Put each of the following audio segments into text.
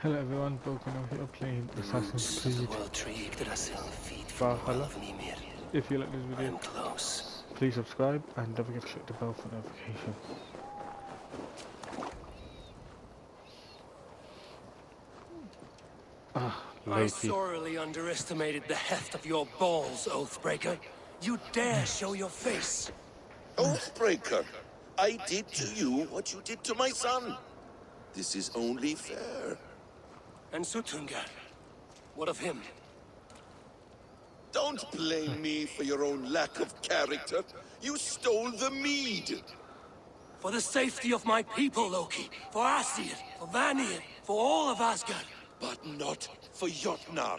Hello everyone, welcome over here playing Assassin's Creed Valhalla. If you like this video, please subscribe and don't forget to click the bell for notifications. I sorely underestimated the heft of your balls, Oathbreaker. You dare show your face? Oathbreaker, I did to you what you did to my son. This is only fair. And Sutunga, what of him? Don't blame me for your own lack of character. You stole the mead. For the safety of my people, Loki. For Asir, for Vanir, for all of Asgard. But not for Jotnar.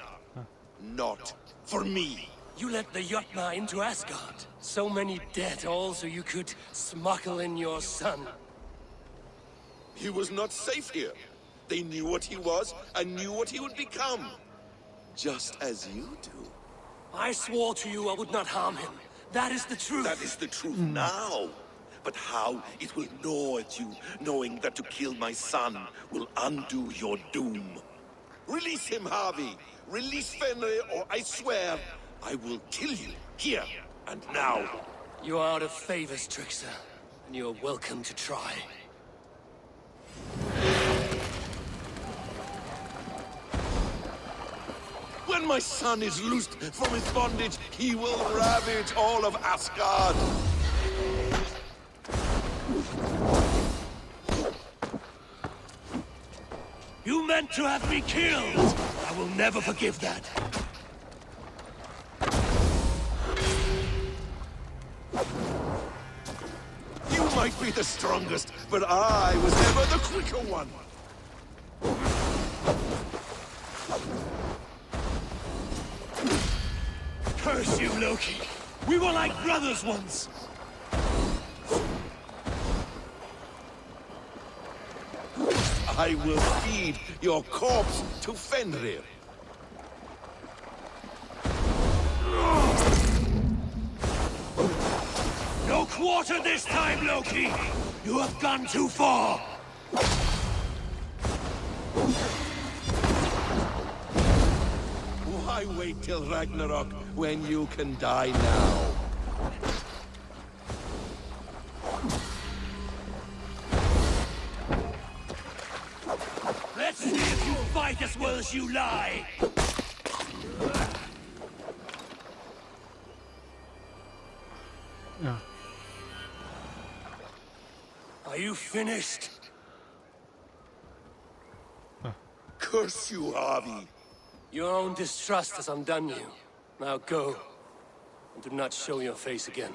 Not for me. You let the Jotnar into Asgard. So many dead, all so you could smuggle in your son. He was not safe here. They knew what he was and knew what he would become. Just as you do. I swore to you I would not harm him. That is the truth. That is the truth now. But how it will gnaw at you, knowing that to kill my son will undo your doom. Release him, Harvey. Release Fenrir, or I swear, I will kill you, here and now. You are out of favors, Trickster, and you are welcome to try. When my son is loosed from his bondage, he will ravage all of Asgard. You meant to have me killed! I will never forgive that. You might be the strongest, but I was never the quicker one. Curse you, Loki! We were like brothers once! I will feed your corpse to Fenrir. No quarter this time, Loki! You have gone too far! Why wait till Ragnarok when you can die now? Let's see if you fight as well as you lie! Yeah. Are you finished? Curse you, Harvey. Your own distrust has undone you. Now go, and do not show your face again.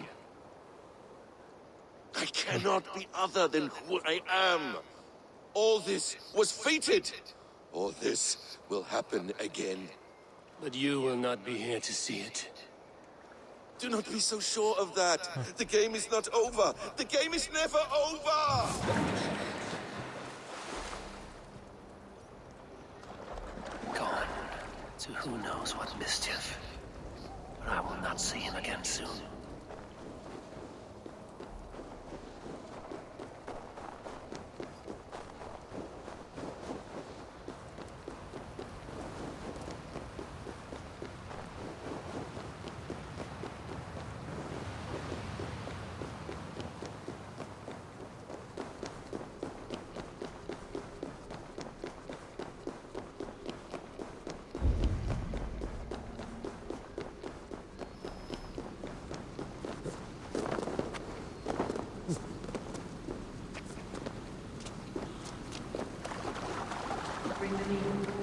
I cannot be other than who I am. All this was fated. All this will happen again. But you will not be here to see it. Do not be so sure of that. The game is not over. The game is never over. Gone to who knows what mischief. But I will not see him again soon.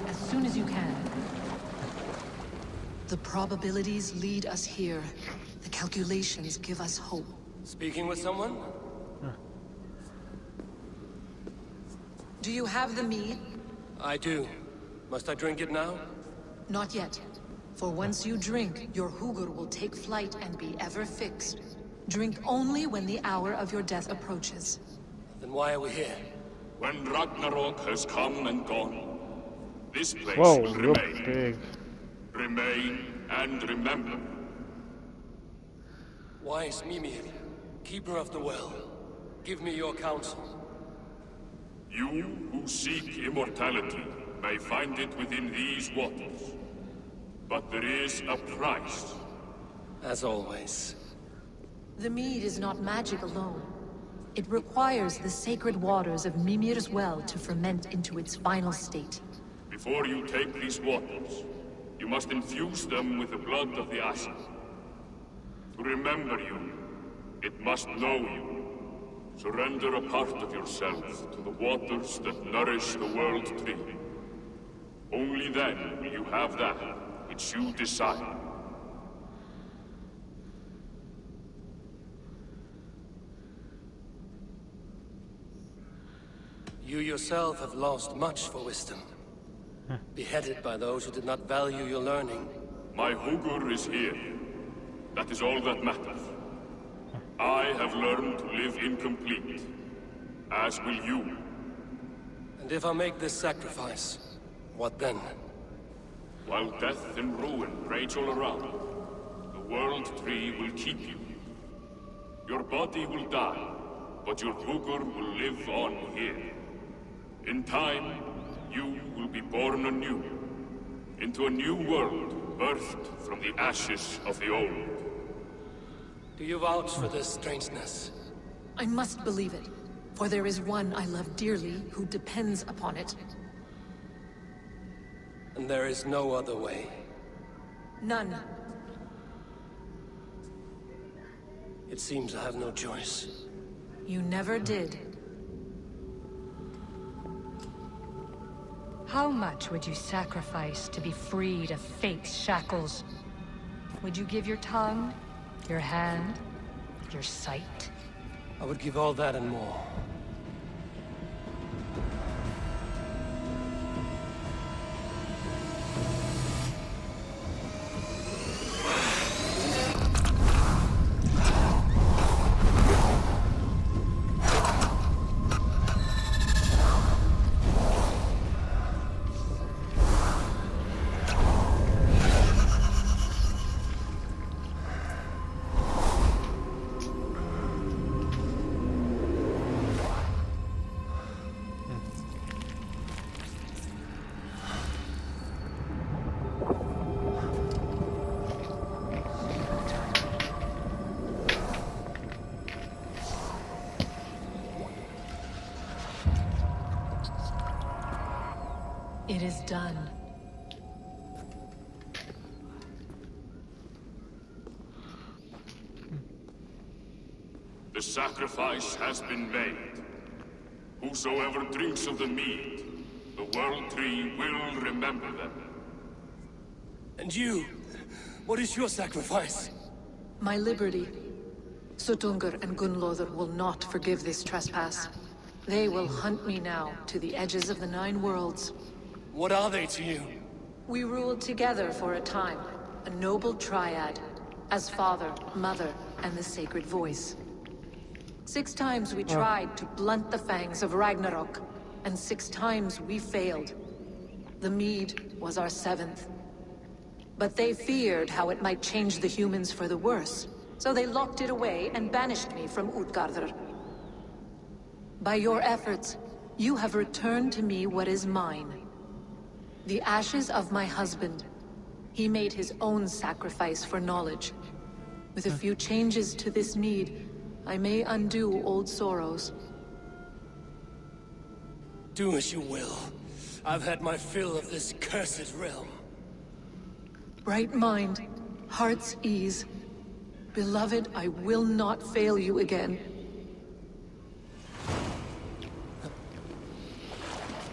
As soon as you can. The probabilities lead us here. The calculations give us hope. Speaking with someone? Do you have the mead? I do. Must I drink it now? Not yet. For once you drink, your Hugur will take flight and be ever fixed. Drink only when the hour of your death approaches. Then why are we here? When Ragnarok has come and gone, this place Whoa, will you're remain. big. Remain and remember. Wise Mimir, keeper of the well, give me your counsel. You who seek immortality may find it within these waters. But there is a price. As always. The mead is not magic alone. It requires the sacred waters of Mimir's well to ferment into its final state. Before you take these waters, you must infuse them with the blood of the ashes. To remember you, it must know you. Surrender a part of yourself to the waters that nourish the World Tree. Only then will you have that which you desire. You yourself have lost much for wisdom. Beheaded by those who did not value your learning. My Hugur is here. That is all that matters. I have learned to live incomplete, as will you. And if I make this sacrifice, what then? While death and ruin rage all around, the World Tree will keep you. Your body will die, but your Hugur will live on here. In time, you will be born anew, into a new world birthed from the ashes of the old. Do you vouch for this strangeness? I must believe it, for there is one I love dearly who depends upon it. And there is no other way. None. It seems I have no choice. You never did. How much would you sacrifice to be freed of fate's shackles? Would you give your tongue, your hand, your sight? I would give all that and more. It is done. The sacrifice has been made. Whosoever drinks of the mead, the World Tree will remember them. And you? What is your sacrifice? My liberty. Sutungur and Gunlothar will not forgive this trespass. They will hunt me now to the edges of the Nine Worlds. What are they to you? We ruled together for a time, a noble triad, as father, mother, and the sacred voice. 6 times we tried to blunt the fangs of Ragnarok, and 6 times we failed. The mead was our 7th. But they feared how it might change the humans for the worse, so they locked it away and banished me from Utgardr. By your efforts, you have returned to me what is mine. The ashes of my husband. He made his own sacrifice for knowledge. With a few changes to this mead, I may undo old sorrows. Do as you will. I've had my fill of this cursed realm. Bright mind, heart's ease. Beloved, I will not fail you again.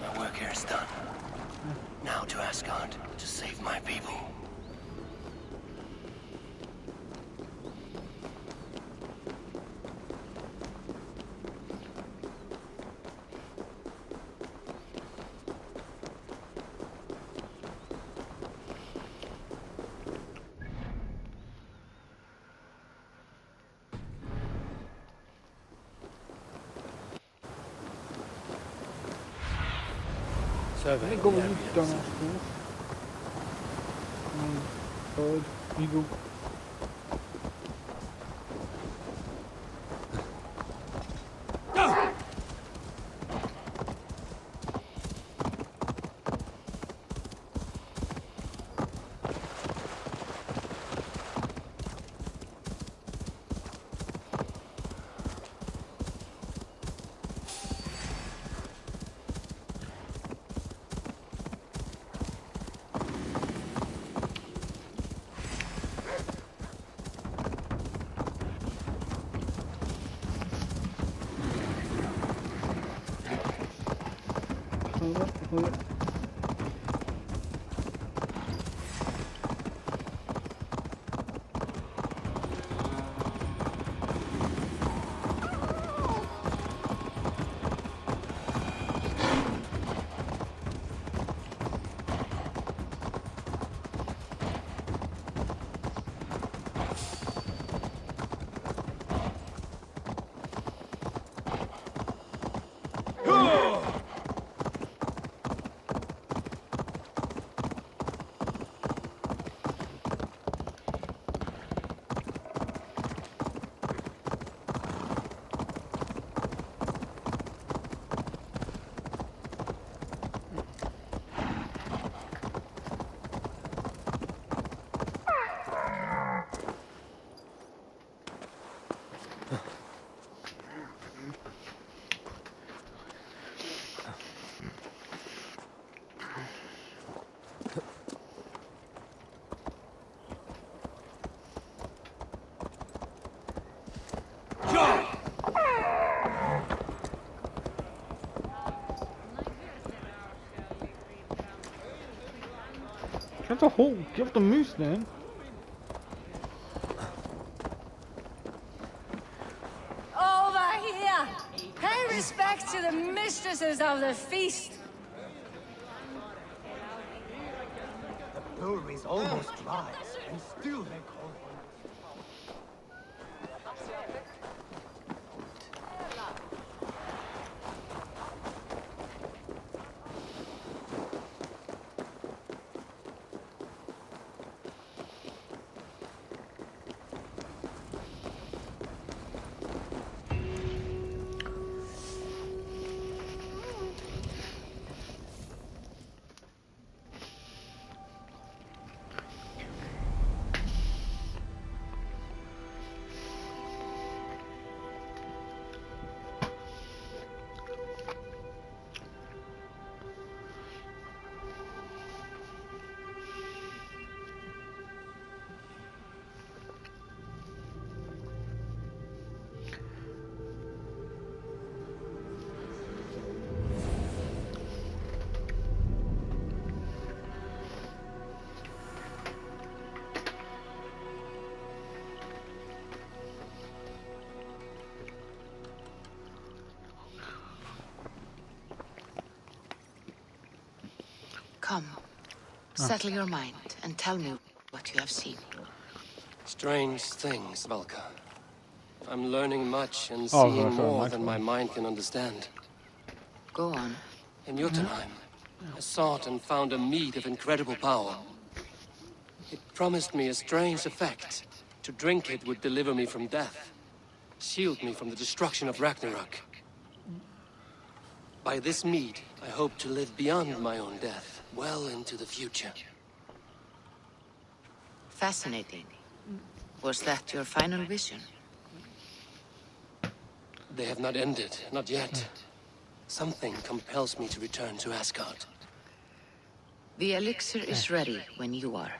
My work here is done. Now to Asgard, to save my people. Let me go with you, dumbass fool. Bird, eagle. Hold it. Get the hole. Get the moose, then. Over here! Pay respect to the mistresses of the feast! The brewery's almost dry, and still they call for Come, settle your mind and tell me what you have seen. Strange things, Valka. I'm learning much and Oh, seeing sorry, more my than my mind can understand. Go on. In Jotunheim, I sought and found a mead of incredible power. It promised me a strange effect. To drink it would deliver me from death, shield me from the destruction of Ragnarok. By this mead, I hope to live beyond my own death, well into the future. Fascinating. Was that your final vision? They have not ended, not yet. Something compels me to return to Asgard. The elixir is ready when you are.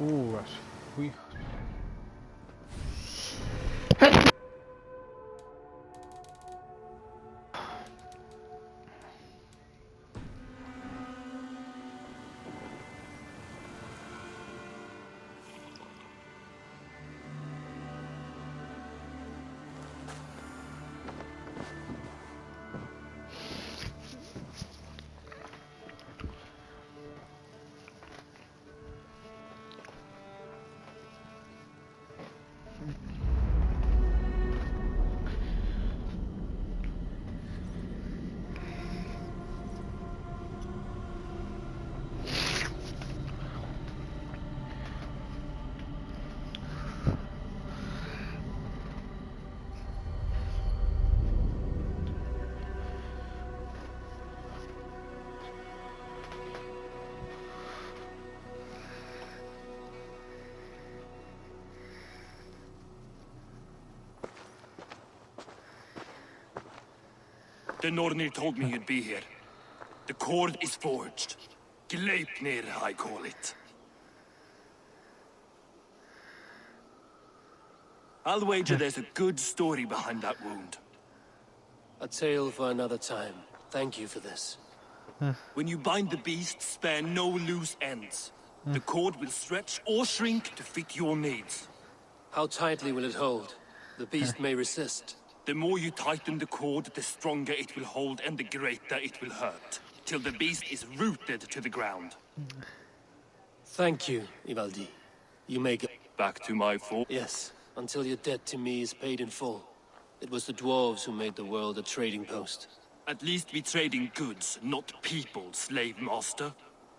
Oh, that's sweet. The Nornir told me you'd be here. The cord is forged. Gleipnir, I call it. I'll wager there's a good story behind that wound. A tale for another time. Thank you for this. When you bind the beast, spare no loose ends. The cord will stretch or shrink to fit your needs. How tightly will it hold? The beast may resist. The more you tighten the cord, the stronger it will hold and the greater it will hurt. Till the beast is rooted to the ground. Thank you, Ivaldi. You make it. Back to my fort. Yes, until your debt to me is paid in full. It was the dwarves who made the world a trading post. At least we trading goods, not people, slave master.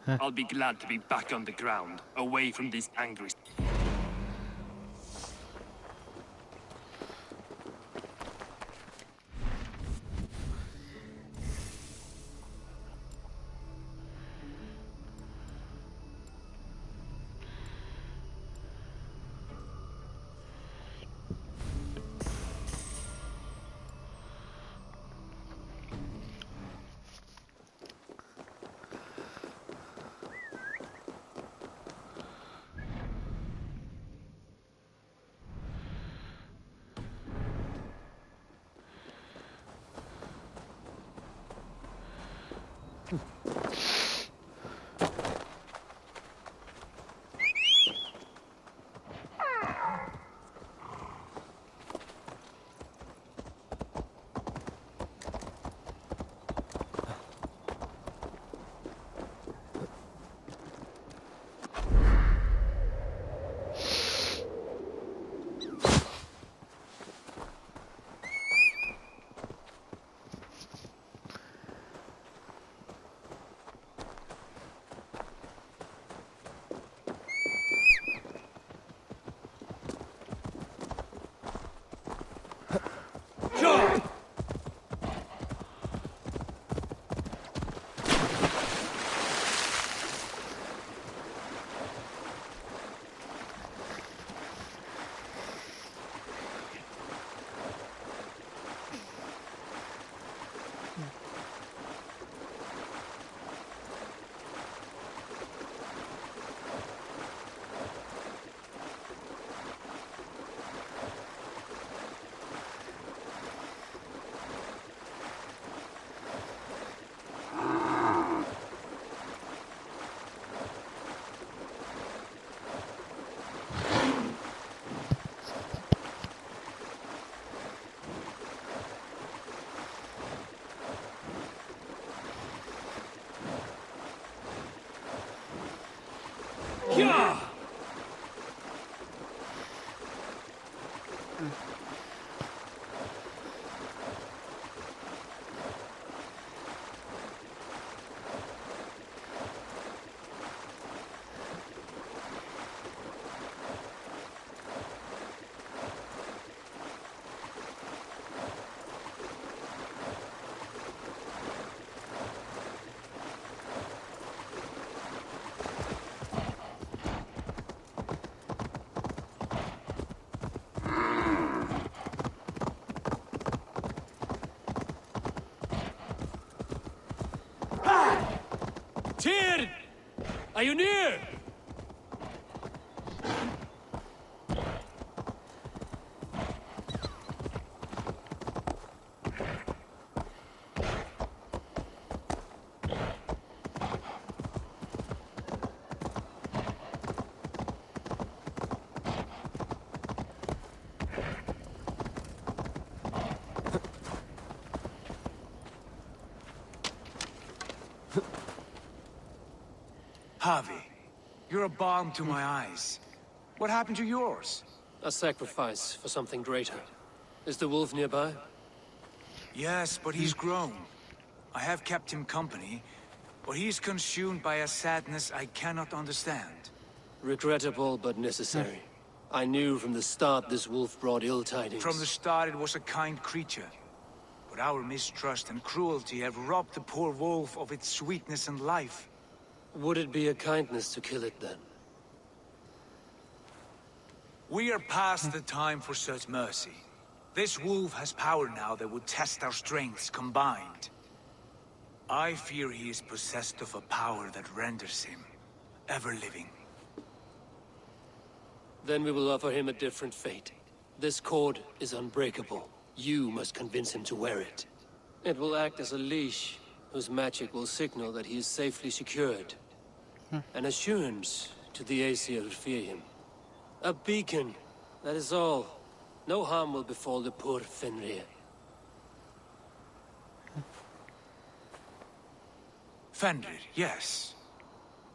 I'll be glad to be back on the ground, away from these angry... Tyr! Are you near? Javi, you're a balm to my eyes. What happened to yours? A sacrifice for something greater. Is the wolf nearby? Yes, but he's grown. I have kept him company, but he's consumed by a sadness I cannot understand. Regrettable, but necessary. I knew from the start this wolf brought ill tidings. From the start it was a kind creature. But our mistrust and cruelty have robbed the poor wolf of its sweetness and life. Would it be a kindness to kill it then? We are past the time for such mercy. This wolf has power now that would test our strengths combined. I fear he is possessed of a power that renders him ever-living. Then we will offer him a different fate. This cord is unbreakable. You must convince him to wear it. It will act as a leash, whose magic will signal that he is safely secured. An assurance to the Aesir who fear him. A beacon, that is all. No harm will befall the poor Fenrir. Fenrir, yes.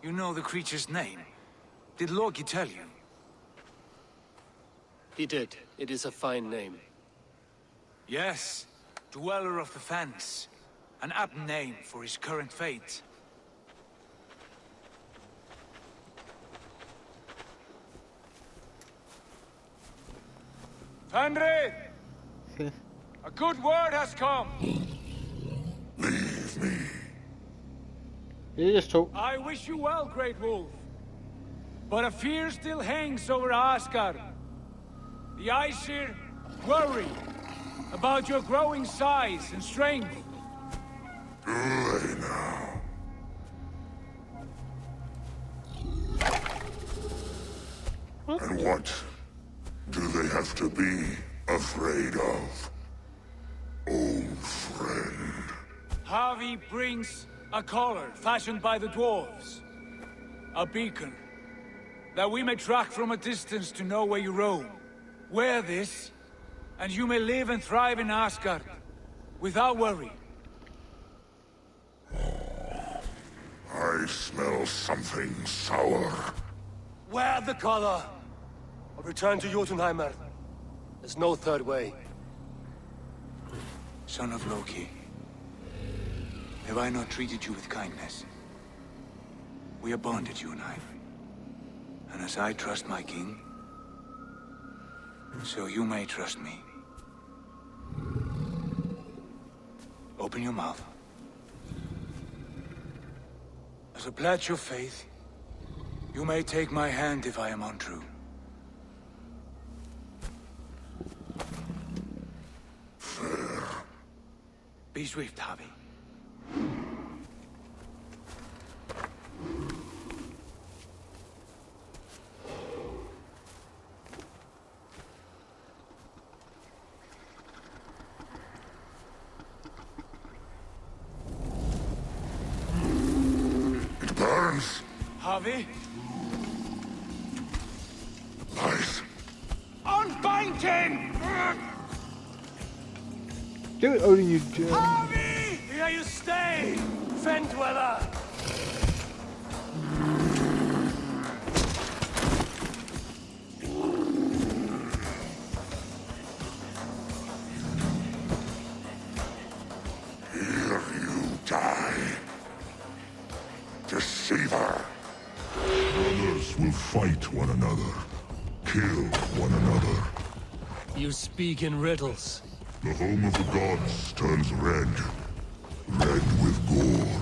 You know the creature's name. Did Loki tell you? He did. It is a fine name. Yes. Dweller of the Fens. An apt name for his current fate. Fenrir! A good word has come! Leave me. He just talk. I wish you well, Great Wolf. But a fear still hangs over Asgard. The Aesir worry about your growing size and strength. Do they now? And what do they have to be afraid of? Old friend. Harvey brings a collar fashioned by the dwarves. A beacon. That we may track from a distance to know where you roam. Wear this, and you may live and thrive in Asgard. Without worry. I smell something sour. Wear the collar! Or return to Jotunheimer. There's no third way. Son of Loki. Have I not treated you with kindness? We are bonded, you and I. And as I trust my king, so you may trust me. Open your mouth. As a pledge of faith, you may take my hand if I am untrue. Fair. Be swift, Harvey. It burns. Harvey? Lies. Unbind him! Do it, Odin, you do. Harvey! Here you stay! Fen Dweller! Here you die. Deceiver. Brothers will fight one another. Kill one another. You speak in riddles. The home of the gods turns red. Red with gore.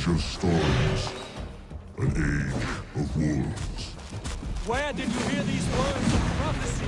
age of storms. An age of wolves. Where did you hear these words of prophecy?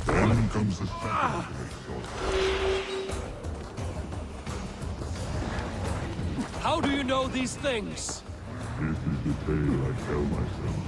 Then comes the sacrifice. How do you know these things? This is the tale I tell myself.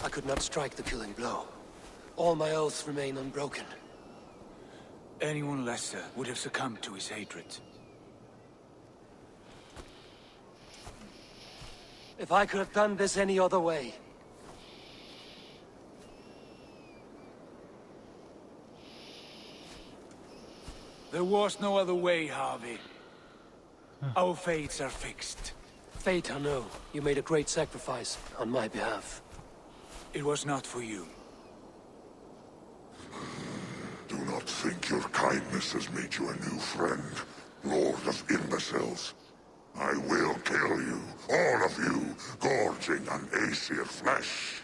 I could not strike the killing blow, All my oaths remain unbroken. Anyone lesser would have succumbed to his hatred. If I could have done this any other way... There was no other way, Harvey. Our fates are fixed. Fate, I know. You made a great sacrifice on my behalf. It was not for you. Do not think your kindness has made you a new friend, Lord of Imbeciles. I will kill you, all of you, gorging on Aesir flesh.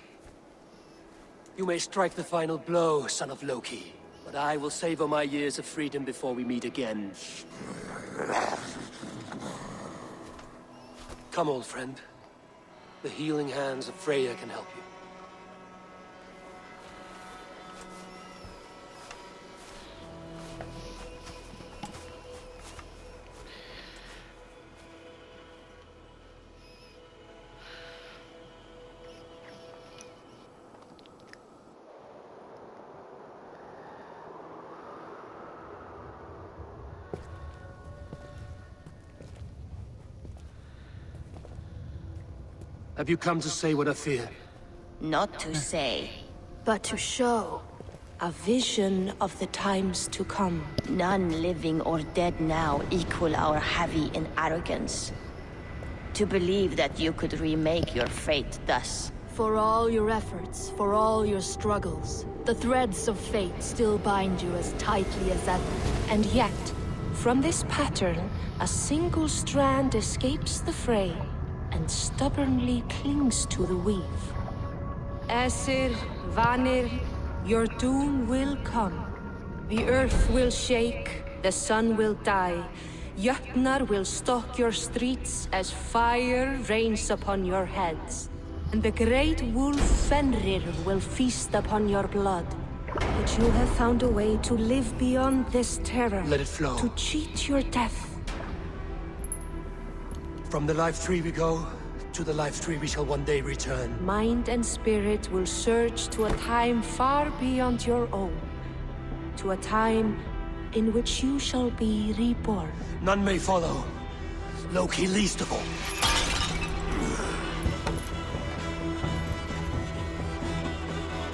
You may strike the final blow, son of Loki. But I will savor my years of freedom before we meet again. Come, old friend. The healing hands of Freya can help you. Have you come to say what I fear? Not to say, but to show. A vision of the times to come. None living or dead now equal our heavy in arrogance. To believe that you could remake your fate thus. For all your efforts, for all your struggles, the threads of fate still bind you as tightly as ever. And yet, from this pattern, a single strand escapes the fray and stubbornly clings to the weave. Aesir, Vanir, your doom will come. The earth will shake, the sun will die. Jötnar will stalk your streets as fire rains upon your heads. And the great wolf Fenrir will feast upon your blood. But you have found a way to live beyond this terror. Let it flow. To cheat your death. From the life tree we go, to the life tree we shall one day return. Mind and spirit will surge to a time far beyond your own. To a time in which you shall be reborn. None may follow. Loki least of all.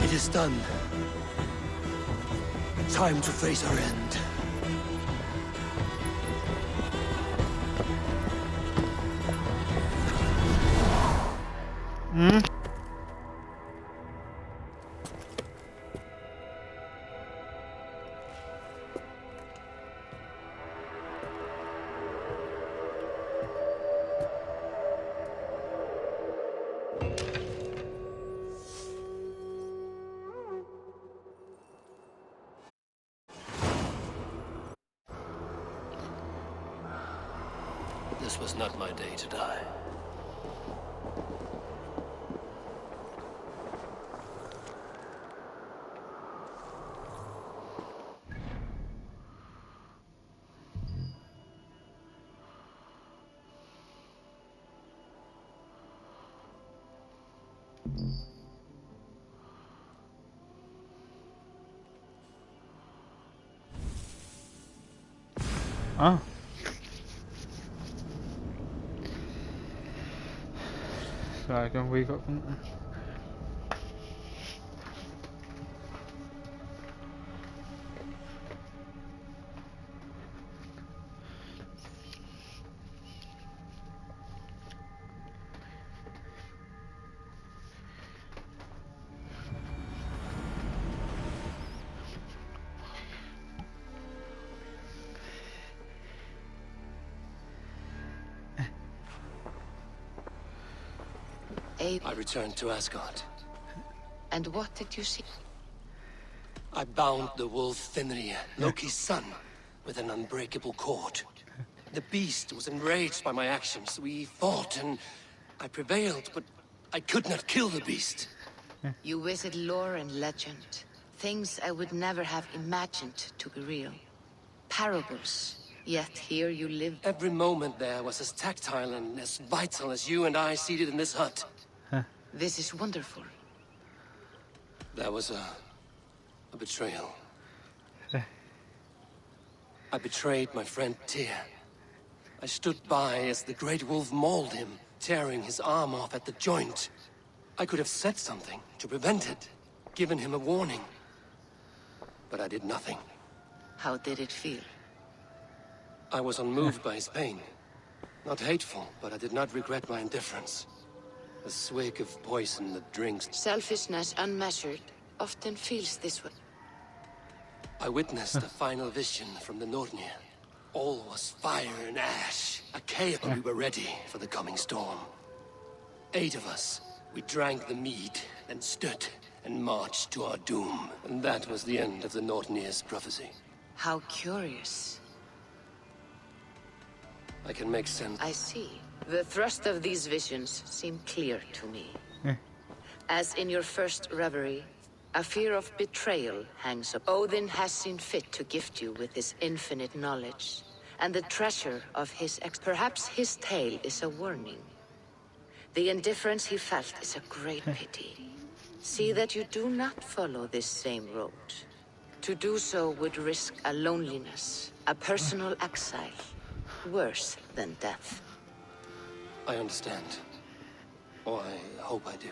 It is done. Time to face our end. This was not my day to die. Ah. Right, then we got from I returned to Asgard. And what did you see? I bound the wolf Fenrir, Loki's son, with an unbreakable cord. The beast was enraged by my actions. We fought and I prevailed, but I could not kill the beast. You visit lore and legend. Things I would never have imagined to be real. Parables. Yet here you live. Every moment there was as tactile and as vital as you and I seated in this hut. This is wonderful. There was a A betrayal. I betrayed my friend Tyr. I stood by as the Great Wolf mauled him, tearing his arm off at the joint. I could have said something to prevent it, given him a warning. But I did nothing. How did it feel? I was unmoved by his pain. Not hateful, but I did not regret my indifference. A swig of poison that drinks. Selfishness unmeasured often feels this way. I witnessed a final vision from the Nordnir. All was fire and ash. A chaos. We were ready for the coming storm. 8 of us. We drank the mead, then stood and marched to our doom. And that was the end of the Nordnir's prophecy. How curious. I can make sense. I see. The thrust of these visions seem clear to me. As in your first reverie, a fear of betrayal hangs up. Odin has seen fit to gift you with his infinite knowledge, and the treasure of his Perhaps his tale is a warning. The indifference he felt is a great pity. See that you do not follow this same road. To do so would risk a loneliness, a personal exile, worse than death. I understand. Or I hope I do.